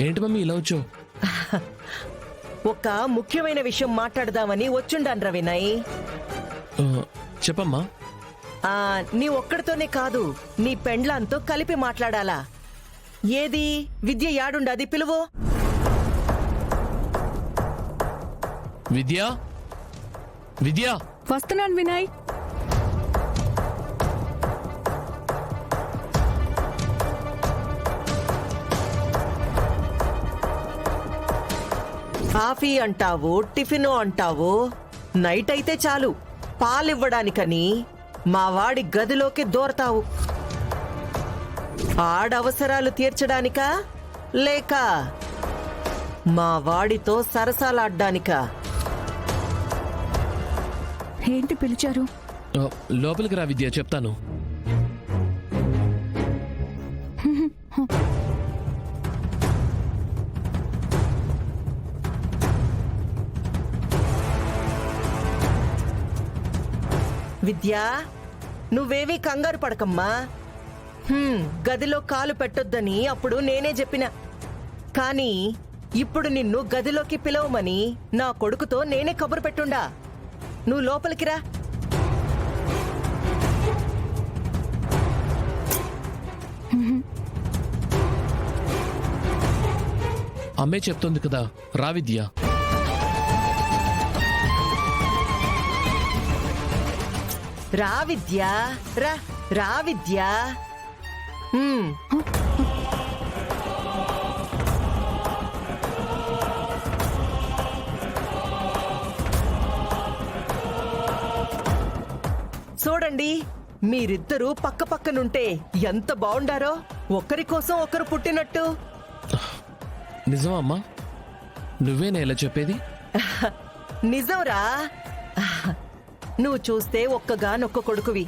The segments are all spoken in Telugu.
ఏంటి మమ్మీ ఇలా వచ్చావు? ఒక ముఖ్యమైన విషయం మాట్లాడదామని వచ్చుండాన్రా వినయ్. చెప్పమ్మా. నీ ఒక్కడితోనే కాదు, నీ పెండ్లాంతో కలిపి మాట్లాడాలా. ఏది విద్య యాడుండాది, పిలువు. విద్య, విద్య. వస్తున్నాను వినయ్. కాఫీ అంటావు, టిఫిను అంటావు. నైట్ అయితే చాలు పాలివ్వడానికని మా వాడి గదిలోకి దూరతావు. ఆడవసరాలు తీర్చడానికా లేక మా వాడితో సరసాలాడ్డానికా? ఏంటి పిలిచారు? లోపలికి రా విద్య, చెప్తాను. విద్యా, నువ్వేవీ కంగారు పడకమ్మా. గదిలో కాలు పెట్టొద్దని అప్పుడు నేనే చెప్పిన. కానీ ఇప్పుడు నిన్ను గదిలోకి పిలవమని నా కొడుకుతో నేనే కబురు పెట్టుండా. నువ్వు లోపలికి రా. అమ్మే చెప్తోంది కదా, రా విద్య. రా విద్యా, రా రా విద్యా. చూడండి, మీరిద్దరూ పక్క పక్కనుంటే ఎంత బాగుండారో. ఒకరి కోసం ఒకరు పుట్టినట్టు. నిజమా అమ్మా? నువ్వేనా ఇలా చెప్పేది? నిజంరా. నువ్వు చూస్తే ఒక్కగానొక్క కొడుకువి.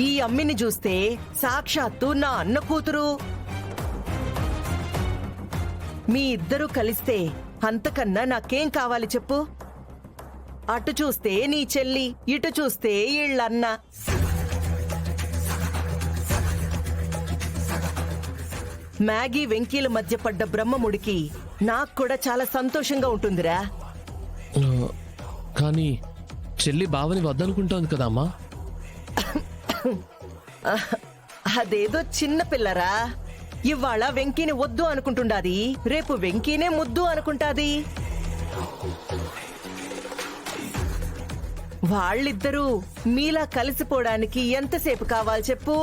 ఈ అమ్మిని చూస్తే సాక్షాత్తు నా అన్న కూతురు. మీ ఇద్దరూ కలిస్తే అంతకన్నా నాకేం కావాలి చెప్పు? అటు చూస్తే నీ చెల్లి, ఇటు చూస్తే ఈళ్ళన్న. మ్యాగీ వెంకీల మధ్య పడ్డ బ్రహ్మముడికి నాకు కూడా చాలా సంతోషంగా ఉంటుందిరా. కానీ చెల్లి బావని వద్దనుకుంటోంది కదా అమ్మా. అదేదో చిన్న పిల్లరా. ఇవాళ వెంకీని వద్దు అనుకుంటుండాది, రేపు వెంకీనే ముద్దు అనుకుంటాది. వాళ్ళిద్దరూ మీలా కలిసిపోవడానికి ఎంతసేపు కావాలి చెప్పు?